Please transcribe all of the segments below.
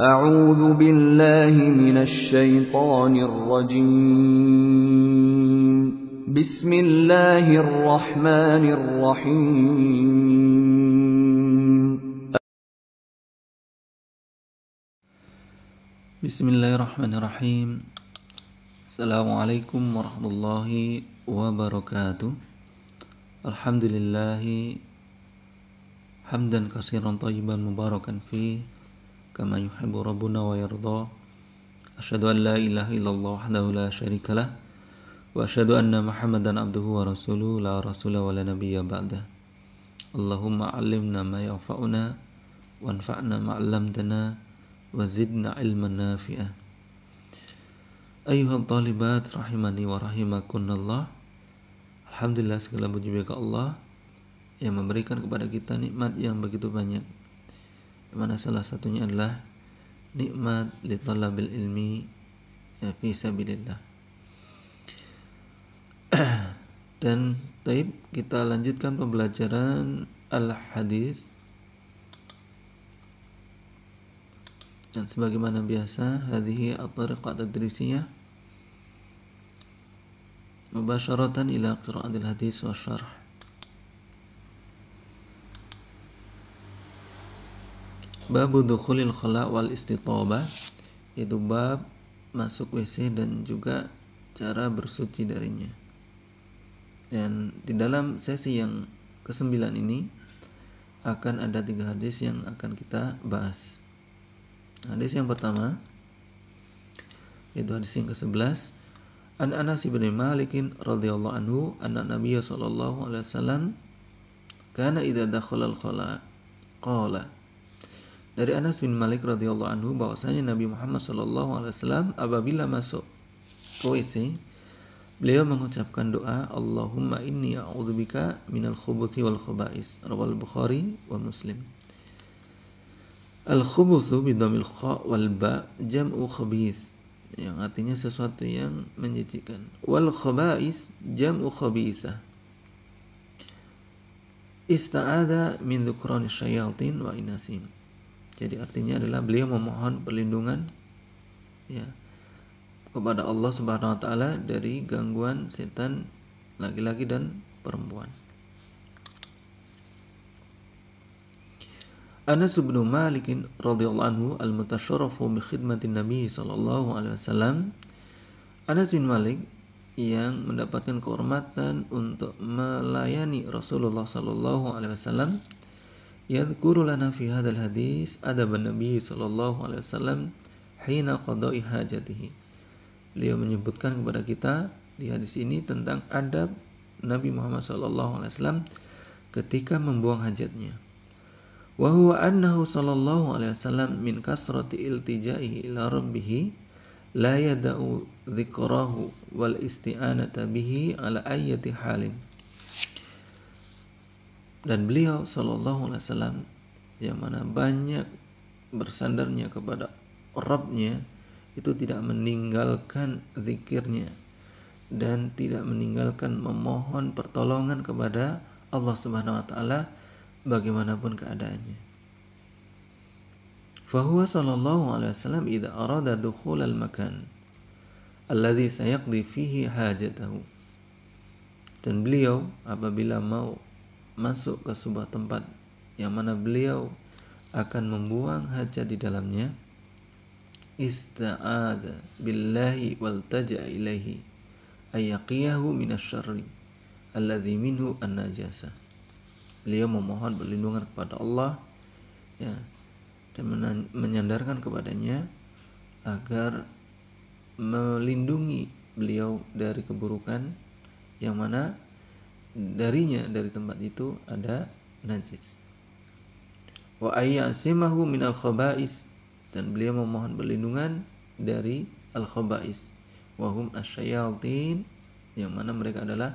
أعوذ بالله من الشيطان الرجيم بسم الله الرحمن الرحيم Bismillahirrahmanirrahim. Assalamualaikum warahmatullahi wabarakatuh. Alhamdulillahi hamdan katsiran thayyiban mubarakan fi kama yuhibbu rabbuna wa yarda. Asyhadu an la ilaha illallah wahdahu la syarikalah wa asyhadu anna Muhammadan abduhu wa rasuluhu la rasula wa la nabiyya ba'dah. Allahumma 'allimna ma yanfa'una wanfa'na ma 'allamtana wa zidna ilman nafi'ah. Ayuhal talibat rahimani wa rahimakunallah. Alhamdulillah, segala puji bagi Allah yang memberikan kepada kita nikmat yang begitu banyak, di mana salah satunya adalah nikmat li talabil ilmi fi sabilillah. Dan taib, kita lanjutkan pembelajaran al-hadis. Dan sebagaimana biasa, hadhihi at-tariqah at-tadrisiyah mubasharatan ila qira'atil hadis wa syarh. Bab dukhulil khala' wal istitabah, itu bab masuk WC dan juga cara bersuci darinya. Dan di dalam sesi yang ke-9 ini akan ada 3 hadis yang akan kita bahas. Hadis yang pertama itu hadis yang ke-11, An Anas bin Malik radhiyallahu anhu anna Nabiy sallallahu alaihi wasallam kana idza dakhala al-khala qala. Dari Anas bin Malik radhiyallahu anhu bahwasanya Nabi Muhammad sallallahu alaihi wasallam apabila masuk ke WC, beliau mengucapkan doa, Allahumma inni a'udzubika minal khubuthi wal khaba'is. Rawal Bukhari wa Muslim. Al-khubuthu bidhamil kha wal ba jam'u khabith, yang artinya sesuatu yang menjijikkan. Wal khaba'is jam'u khabithah. Ista'adha min dhukrani syayatin wa inasim. Jadi artinya adalah beliau memohon perlindungan kepada Allah Subhanahu wa taala dari gangguan setan laki-laki dan perempuan. Anas bin Malik radhiyallahu anhu al-mutasyarrafu bi khidmatin Nabi sallallahu alaihi wasallam. Anas bin Malik yang mendapatkan kehormatan untuk melayani Rasulullah sallallahu alaihi wasallam, yadhkuru lana fi hadzal hadis adab Nabi sallallahu alaihi wasallam hina qada'i hajatihi. Beliau menyebutkan kepada kita di hadis ini tentang adab Nabi Muhammad sallallahu alaihi wasallam ketika membuang hajatnya. Wa huwa annahu sallallahu alaihi wasallam min kasrati iltijaihi ila rabbih la yada'u dzikrahu wal isti'anata bihi ala ayyati halin. Dan beliau sallallahu alaihi wasallam yang mana banyak bersandarnya kepada Rabb-nya, itu tidak meninggalkan zikirnya dan tidak meninggalkan memohon pertolongan kepada Allah Subhanahu wa taala bagaimanapun keadaannya. Fahuwa sallallahu alaihi wasallam idza arada dukhul al-makan alladhi sayaqdi fihi hajatahu. Dan beliau apabila mau masuk ke sebuah tempat yang mana beliau akan membuang hajat di dalamnya, ista'adha billahi wal taja'a ilaihi ayyaqiyahu minasyarri alladhi minhu an-najasa. Beliau memohon perlindungan kepada Allah dan menyandarkan kepadanya agar melindungi beliau dari keburukan yang mana darinya, dari tempat itu ada najis. Wa ayyasimahu minal khaba'is, dan beliau memohon perlindungan dari al-khaba'is, wa hum asyayatin, yang mana mereka adalah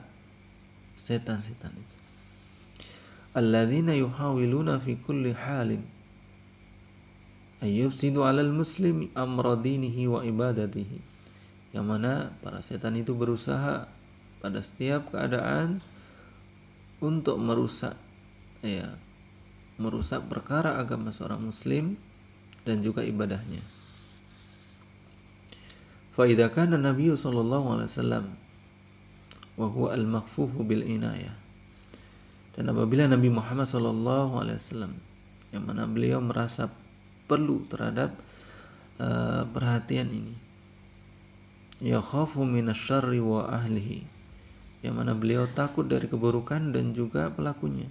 setan-setan itu. Alladzina yuhawiluna fi kulli halin ayyufsidu 'alal muslimi amra dinihi wa ibadatihi, yang mana para setan itu berusaha pada setiap keadaan untuk merusak perkara agama seorang muslim dan juga ibadahnya. Fa idza kana Nabi sallallahu alaihi wasallam wa huwa al-makhfufu bil inayah. Dan apabila Nabi Muhammad sallallahu alaihi wasallam yang mana beliau merasa perlu terhadap perhatian ini, ya khafu minasyarri wa ahlihi, yang mana beliau takut dari keburukan dan juga pelakunya.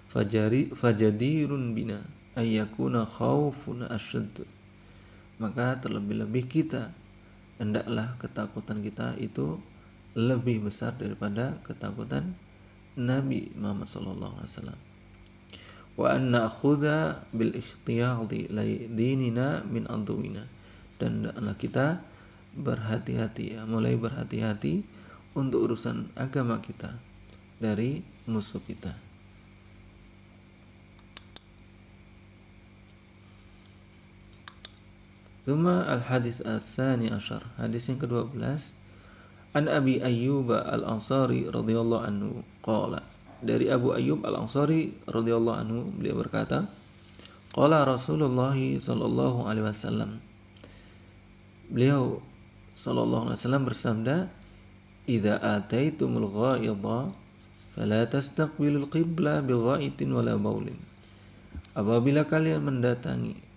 Fajadirun bina ayyakuna khawfuna asyadd, maka terlebih-lebih kita hendaklah ketakutan kita itu lebih besar daripada ketakutan Nabi Muhammad sallallahu alaihi wasallam. Wa an na'khudha bil ikhtiyadi dinina min aduwina, dan hendaklah kita berhati-hati, mulai berhati-hati untuk urusan agama kita dari musuh kita. Tsumma al-hadits ats-tsani asyar, hadis yang ke-12, an Abi Ayyub al-Ansari radhiyallahu anhu qala, dari Abu Ayyub al-Ansari radhiyallahu anhu, beliau berkata, qala Rasulullah sallallahu alaihi wasallam, beliau sallallahu alaihi wasallam bersabda, idza ataitumul ghaidha fala tastaqbilul qibla bi ghaitin wala baulin, apabila kalian mendatangi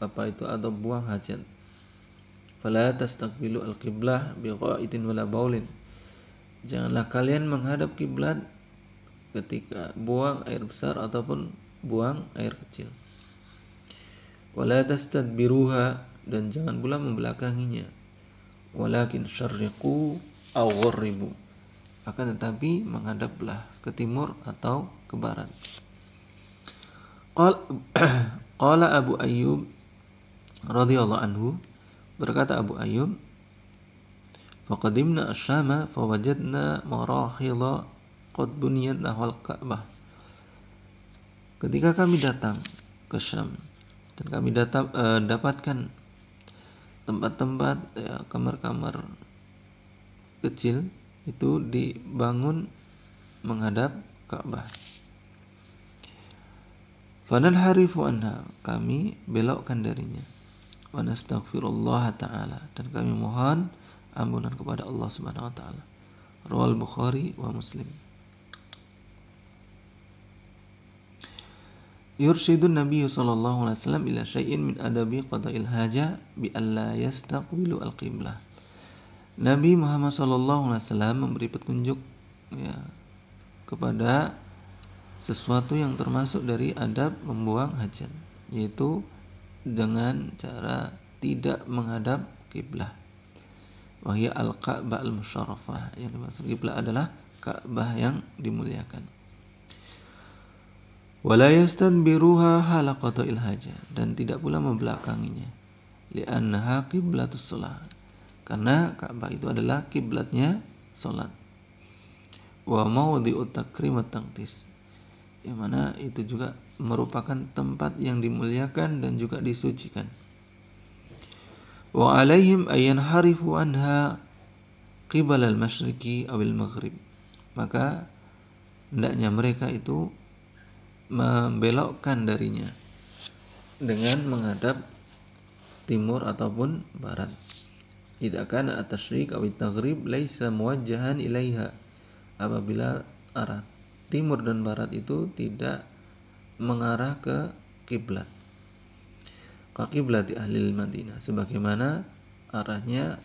atau buang hajat, fala tastaqbilu al-qiblah bi ghaitin wala baulin, janganlah kalian menghadap kiblat ketika buang air besar ataupun buang air kecil. Wala tastadbiruha, dan jangan pula membelakanginya. Walakin syarriqu aw gharribu, akan tetapi menghadaplah ke timur atau ke barat. Qala Abu Ayyub radhiyallahu anhu, berkata Abu Ayyub, faqadimna asy-Syama fawajadna marahidha qad buniyat nahwal Ka'bah. Ketika kami datang ke Syam dan kami dapatkan tempat-tempat, kamar-kamar kecil itu dibangun menghadap Ka'bah. Fananharifu anha, kami belokkan darinya. Wa nastaghfirullah ta'ala, dan kami mohon ampunan kepada Allah Subhanahu wa taala. Rawal Bukhari wa Muslim. Yurshidun Nabi sallallahu alaihi wasallam ila syai'in min adabi qada'il haja bi alla yastaqbilu al-qiblah. Nabi Muhammad sallallahu alaihi wasallam memberi petunjuk kepada sesuatu yang termasuk dari adab membuang hajat, yaitu dengan cara tidak menghadap kiblah. Wahya al-Ka'bah al-musyarrafah, yang dimaksud kiblah adalah Ka'bah yang dimuliakan. Wala yastanbiruha halaqatul hajah, dan tidak pula membelakanginya. Li'annaha qiblatus shalah, karena Ka'bah itu adalah kiblatnya salat. Wa mawdhi'ut takrim wa taqdis, yang mana itu juga merupakan tempat yang dimuliakan dan juga disucikan. Wa alaihim ayyan harifu anha qibala al-masyriqi awil maghrib, maka hendaknya mereka itu membelokkan darinya dengan menghadap timur ataupun barat. Idza kana at-tasyriq aw at-taghrib laisa muwajjahan ilaiha, apabila arah timur dan barat itu tidak mengarah ke kiblat. Ka kiblati ahli Madinah, sebagaimana arahnya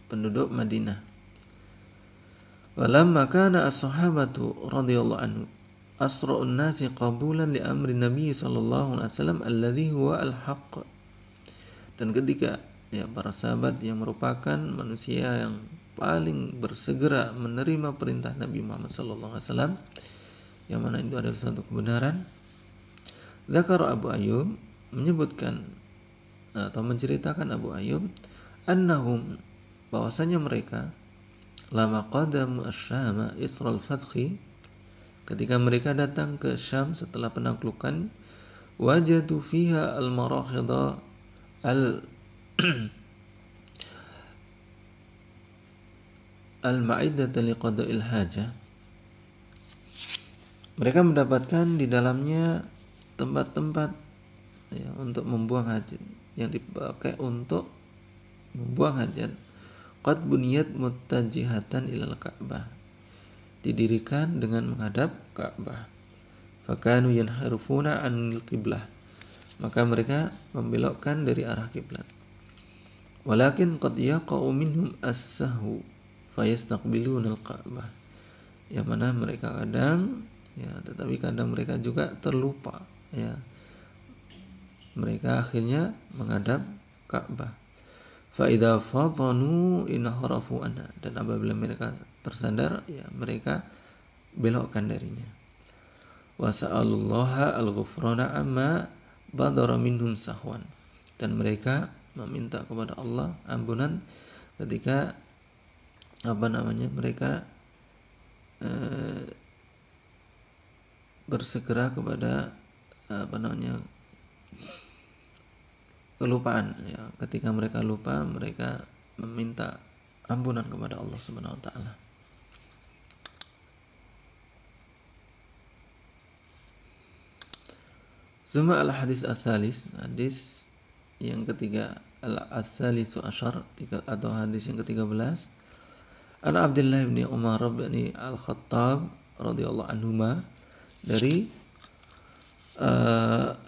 penduduk Madinah. Walamma kana as-sahabatu radhiyallahu anhu asra'un nasi qabulan li amri Nabi sallallahu alaihi wasallam alladhi huwa al-haqq, dan ketika para sahabat yang merupakan manusia yang paling bersegera menerima perintah Nabi Muhammad sallallahu alaihi wasallam, yang mana itu adalah suatu kebenaran, Zakar Abu Ayyub menyebutkan atau menceritakan Abu Ayyub annahum, bahwasanya mereka lama qadamu asy-Syam isral fathi, ketika mereka datang ke Syam setelah penaklukan, wajadu fiha al-marahidha al-ma'idata liqada'il hajah, mereka mendapatkan di dalamnya tempat-tempat ya, untuk membuang hajat yang dipakai untuk membuang hajat qad buniyat muttajihatan ilal Ka'bah, didirikan dengan menghadap Ka'bah. Fakanu yanharifuna anil qiblah, maka mereka membelokkan dari arah kiblat. Walakin qad yaqa'u minhum as-sahwu fayastaqbiluna al-Ka'bah, yang mana mereka kadang ya, tetapi kadang mereka juga terlupa ya, mereka akhirnya menghadap Ka'bah. Fa idza fatanu inharafu anha, dan apabila mereka tersadar ya mereka belokkan darinya. Wa sa'alullaha al-ghufrana amma badara minhum sahwan, dan mereka meminta kepada Allah ampunan ketika mereka bersegera kepada kelupaan ya, ketika mereka lupa mereka meminta ampunan kepada Allah Subhanahu wa taala. Zuma al-hadis al-thalis, hadis yang ketiga, al-thalitsu asyar, atau hadis yang ke-13. An Abdullah bin Umar bin Al-Khattab radhiyallahu anhuma, dari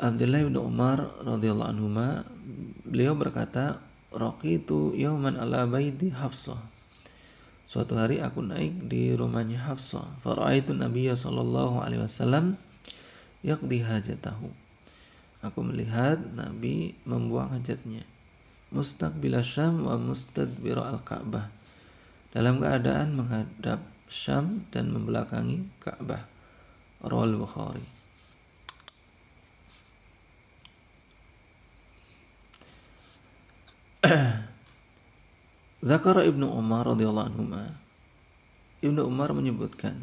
Abdullah bin Umar radhiyallahu anhuma, beliau berkata, raqitu yawman ala baiti Hafsah, suatu hari aku naik di rumahnya Hafsah, fara'aitu Nabiyya sallallahu alaihi wasallam yaqdi hajatahu, aku melihat Nabi membuang hajatnya, mustaqbil Syam wa mustadbir al-Ka'bah, dalam keadaan menghadap Syam dan membelakangi Ka'bah. Rawal Bukhari. Zakara Ibnu Umar radhiyallahu anhuma, Ibnu Umar menyebutkan,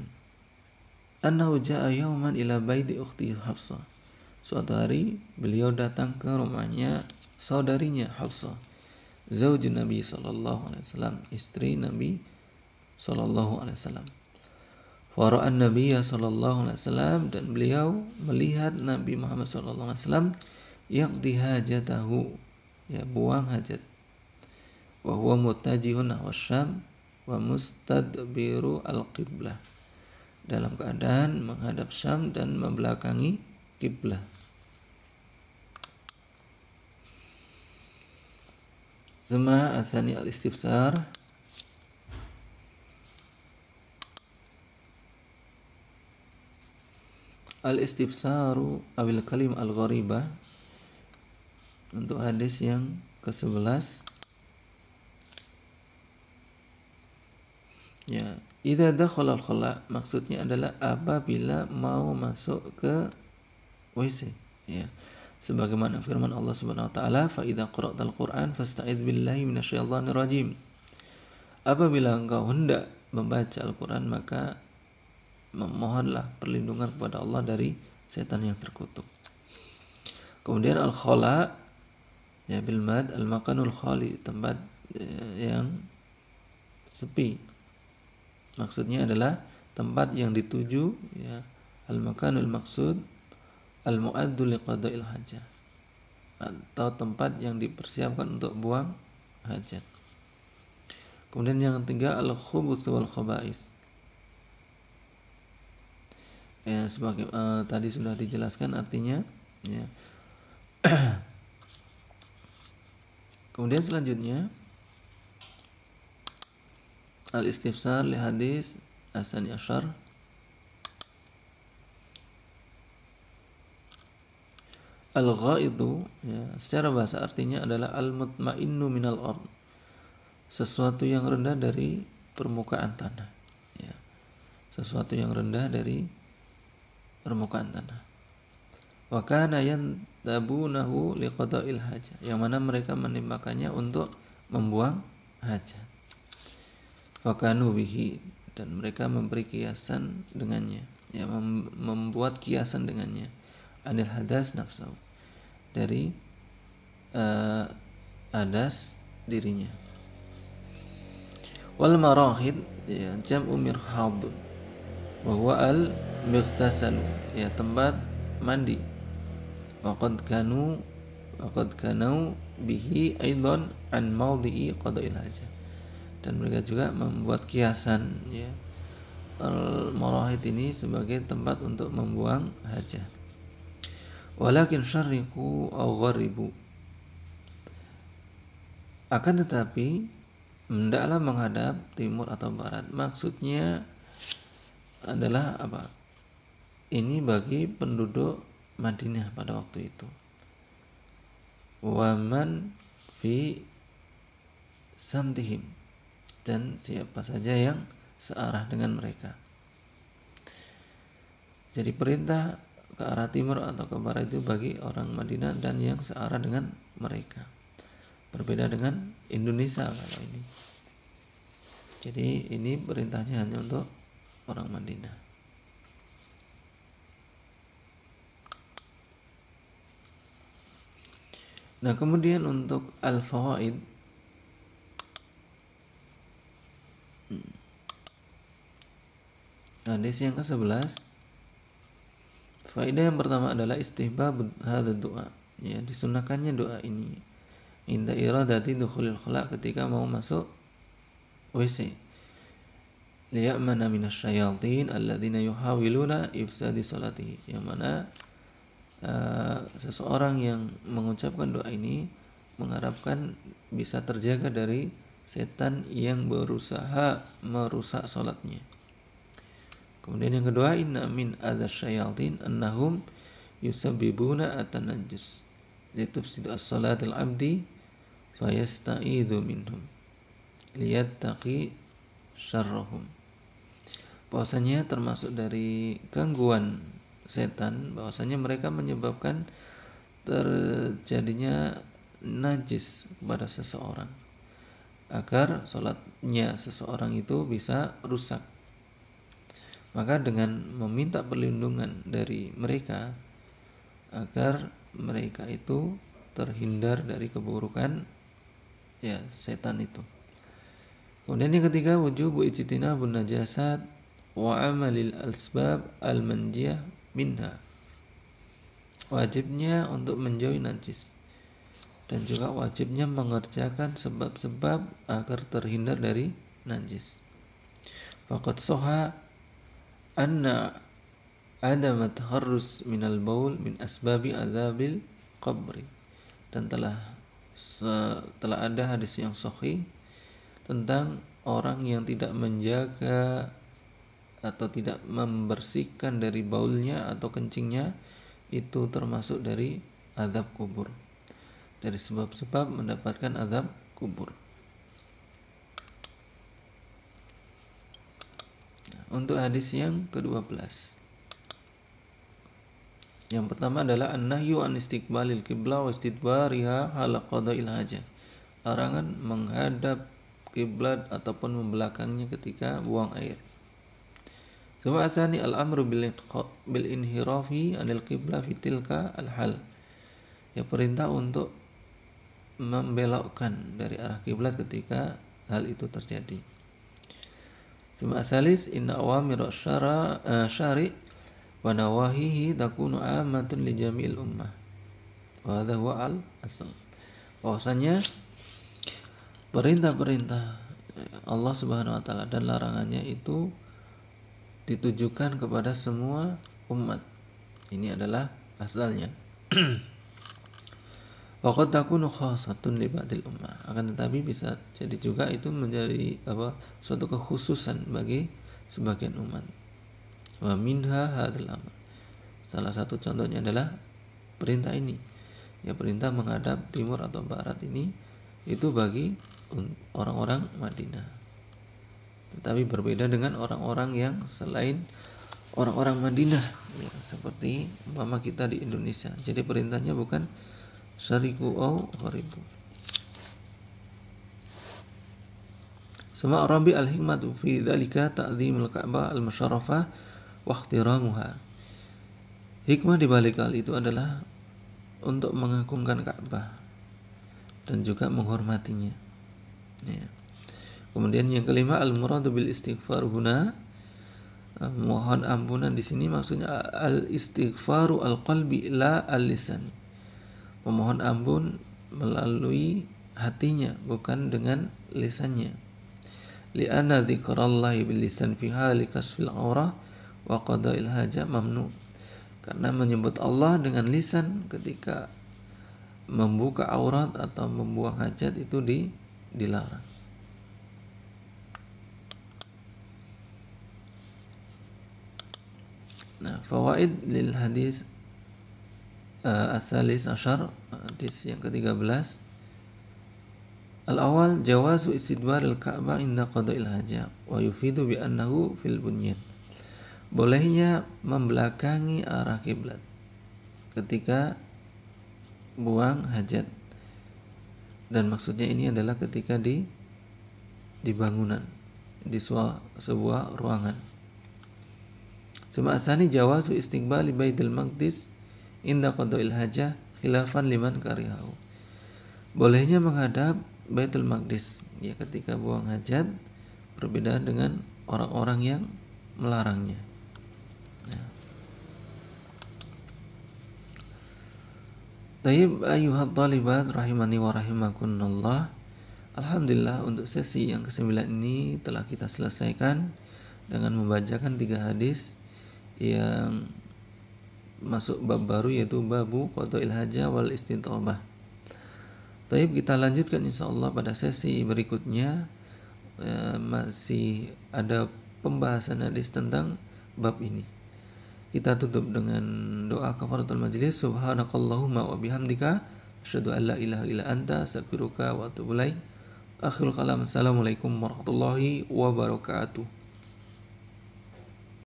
annahu jaa yawman ila baiti ukhti Hafsah, suatu hari beliau datang ke rumahnya saudarinya Hafsah, zaujun Nabi sallallahu alaihi wasallam, istri Nabi sallallahu alaihi wasallam. Fara'an Nabi sallallahu alaihi wasallam, dan beliau melihat Nabi Muhammad sallallahu alaihi wasallam yaqdi hajatahu, ya, buang hajat, wa huwa muttajihun nahwa Syam wa mustadbiru al-qiblah, dalam keadaan menghadap Syam dan membelakangi kiblah. Zuma asani al-istifsar, al-istifsaru awil kalim al-gharibah, untuk hadis yang ke-11 ya, idza dakhala al-khala, maksudnya adalah apabila mau masuk ke WC ya, sebagaimana firman Allah Subhanahu wa taala, fa idza qara'tal Qur'an fasta'idz billahi minasyaitonir rajim, apabila engkau hendak membaca Al-Qur'an maka memohonlah perlindungan kepada Allah dari setan yang terkutuk. Kemudian al-khala ya bil mad al-makanul khali, tempat yang sepi, maksudnya adalah tempat yang dituju ya, al-makanul maksud al-mu'addu liqada'il hajah, atau tempat yang dipersiapkan untuk buang hajat. Kemudian yang ketiga al-khubuts wal khaba'is, ya, sebagai tadi sudah dijelaskan artinya ya. Kemudian selanjutnya al-istifsar li hadis asani asyar, al-ghaidu ya, secara bahasa artinya adalah al-mutmainnu minal ard, sesuatu yang rendah dari permukaan tanah ya, sesuatu yang rendah dari permukaan tanah. Wa kana yantabunahu liqada'il hajah, yang mana mereka menimbakannya untuk membuang hajat. Fakanu bihi, dan mereka memberi kiasan dengannya ya, membuat kiasan dengannya, anil hadas nafsu, dari hadas dirinya. Wal marahid ya, jam'u mirhad wa huwa al-mightasalu ya, tempat mandi, waqad kanu bihi aidan an maudhi'i qada'il hajah. Dan mereka juga membuat kiasan ya al-marahid ini sebagai tempat untuk membuang hajat. Walakin syarriqu aw gharibu, akan tetapi hendaklah menghadap timur atau barat. Maksudnya adalah apa? Ini bagi penduduk Madinah pada waktu itu. Waman fi samtihim, dan siapa saja yang searah dengan mereka. Jadi perintah ke arah timur atau ke barat itu bagi orang Madinah dan yang searah dengan mereka. Berbeda dengan Indonesia kalau ini. Jadi ini perintahnya hanya untuk orang Madinah. Nah, kemudian untuk al-fawaid, hadis yang ke-11, faedah yang pertama adalah istihbab hadza doa, ya, disunahkannya doa ini inda iradati dukhulil khala, ketika mau masuk WC, liya'mana minasyayatin alladzina yuhawiluna ifsadi salatihi, yang mana seseorang yang mengucapkan doa ini mengharapkan bisa terjaga dari setan yang berusaha merusak salatnya. Kemudian yang kedua, inna min adzasyayatin annahum yusabbibuna at-tanajjus litufsidu as-salatil abdi fayasta'idzu minhum liyattaqi syarrahum. Bahwasanya termasuk dari gangguan setan, bahwasanya mereka menyebabkan terjadinya najis kepada seseorang agar sholatnya seseorang itu bisa rusak. Maka dengan meminta perlindungan dari mereka agar mereka itu terhindar dari keburukan ya setan itu. Kemudian yang ketiga, wujubu ijtinabun najasat wa amalil asbab al-manjiyah minha. Wajibnya untuk menjauhi najis dan juga wajibnya mengerjakan sebab-sebab agar terhindar dari najis. Faqad soha anna adama taharrus minal baul min asbabi azabil qabri, dan telah ada hadis yang sahih tentang orang yang tidak menjaga atau tidak membersihkan dari baulnya atau kencingnya, itu termasuk dari azab kubur, dari sebab-sebab mendapatkan azab kubur. Untuk hadis yang ke-12, yang pertama adalah an-nahyu an istiqbalil qiblah wa istidbariha hala qada'il hajah, larangan menghadap kiblat ataupun membelakangnya ketika buang air. Suma asani al-amru bil inhirafi anil qiblah fi tilka al-hal, ya, perintah untuk membelokkan dari arah kiblat ketika hal itu terjadi. Suma asalis inna awamir syari wa nawahihi takunu amatun li jami'il ummah wa hadha huwa al-asl. Bahwasanya perintah-perintah Allah Subhanahu wa taala dan larangannya itu ditujukan kepada semua umat. Ini adalah asalnya. Waqad takunu khassatun li ba'dil ummah, akan tetapi bisa jadi juga itu menjadi suatu kekhususan bagi sebagian umat. Wa minha hadzal amr, salah satu contohnya adalah perintah ini, ya, perintah menghadap timur atau barat ini itu bagi orang-orang Madinah, tetapi berbeda dengan orang-orang yang selain orang-orang Madinah, ya, seperti umpama kita di Indonesia. Jadi perintahnya bukan syariku au gharibu. Sama Rabi al-hikmatu fi dzalika ta'zimul Ka'bah al-musyarrafah wa ihtiramuha. Hikmah di balik hal itu adalah untuk mengagungkan Ka'bah dan juga menghormatinya. Ya. Kemudian yang kelima, al-muradu bil istighfar huna Mohon ampunan di sini maksudnya al-istighfaru al-qalbi la al-lisan. Memohon ampun melalui hatinya, bukan dengan lisannya. Li'anna dzikrallahi bil lisan fi hali kasfil aurah wa qada'il hajah mamnu. Karena menyebut Allah dengan lisan ketika membuka aurat atau membuang hajat itu dilarang. Nah, fawaid lil hadis as-salis asyar, hadis yang ke-13. Al-awwal jawazu istidbaril Ka'bah inda qada'il hajah wa yufidu bi annahu fil bunyan. Bolehnya membelakangi arah kiblat ketika buang hajat. Dan maksudnya ini adalah ketika di bangunan, di sebuah ruangan. Asani jawazu istiqbali Baitul Maqdis inda qada'il hajah khilafan liman karihahu. Bolehnya menghadap Baitul Maqdis ya ketika buang hajat, berbeda dengan orang-orang yang melarangnya. Tayyib ayyuhat talibat rahimani wa rahimakunallah. Alhamdulillah untuk sesi yang ke-9 ini telah kita selesaikan dengan membacakan 3 hadis yang masuk bab baru, yaitu babu qada'il hajah wal istitobah. Tayyib, kita lanjutkan insyaallah pada sesi berikutnya. Masih ada pembahasan hadis tentang bab ini. Kita tutup dengan doa kafaratul majlis. Subhanakallahumma wa bihamdika asyhadu an la ilaha illa anta astaghfiruka wa atubu ilaik. Akhirul kalam. Assalamualaikum warahmatullahi wabarakatuh.